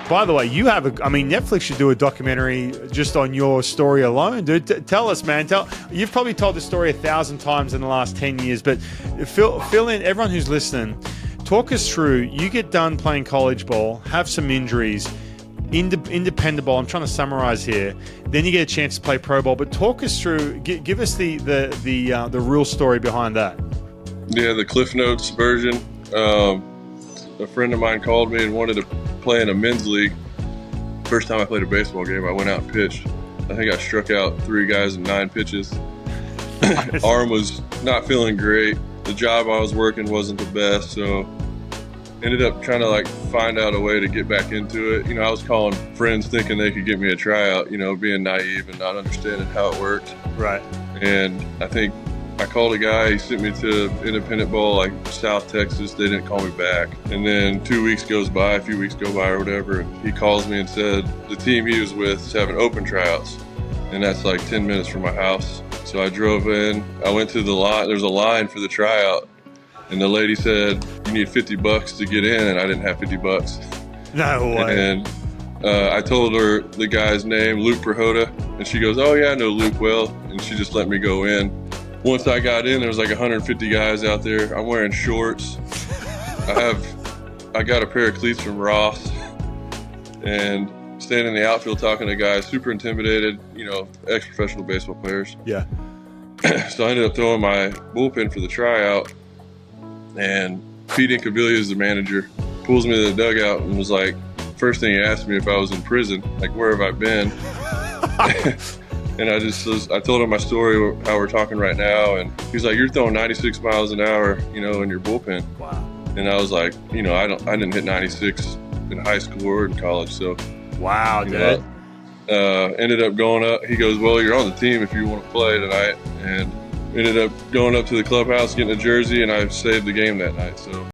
By the way, you have Netflix should do a documentary just on your story alone, dude. Tell us, man. You've probably told the story 1,000 times in the last 10 years, but fill in everyone who's listening. Talk us through. You get done playing college ball, have some injuries, independent ball. I'm trying to summarize here. Then you get a chance to play pro ball. But talk us through. Give us the real story behind that. Yeah, the Cliff Notes version. A friend of mine called me and wanted to play in a men's league. First time I played a baseball game, I went out and pitched. I think I struck out 3 guys in 9 pitches. Arm was not feeling great. The job I was working wasn't the best, so ended up trying to find out a way to get back into it. I was calling friends thinking they could get me a tryout, being naive and not understanding how it worked. Right. And I think I called a guy, he sent me to independent ball, South Texas. They didn't call me back. And then 2 weeks goes by, a few weeks go by or whatever, and he calls me and said the team he was with is having open tryouts. And that's 10 minutes from my house. So I drove in, I went to the line, there's a line for the tryout. And the lady said, you need $50 to get in, and I didn't have $50. No way. And I told her the guy's name, Luke Prahota, and she goes, oh yeah, I know Luke well. And she just let me go in. Once I got in, there was 150 guys out there. I'm wearing shorts. I got a pair of cleats from Ross, and standing in the outfield talking to guys, super intimidated, ex-professional baseball players. Yeah. So I ended up throwing my bullpen for the tryout, and Pete Incaviglia is the manager, pulls me to the dugout and was like, first thing he asked me if I was in prison, where have I been? And I told him my story, how we're talking right now, and he's like, you're throwing 96 miles an hour, in your bullpen. Wow. And I was like, I didn't hit 96 in high school or in college, so. Wow, dude. Ended up going up. He goes, well, you're on the team if you want to play tonight. And ended up going up to the clubhouse, getting a jersey, and I saved the game that night, so.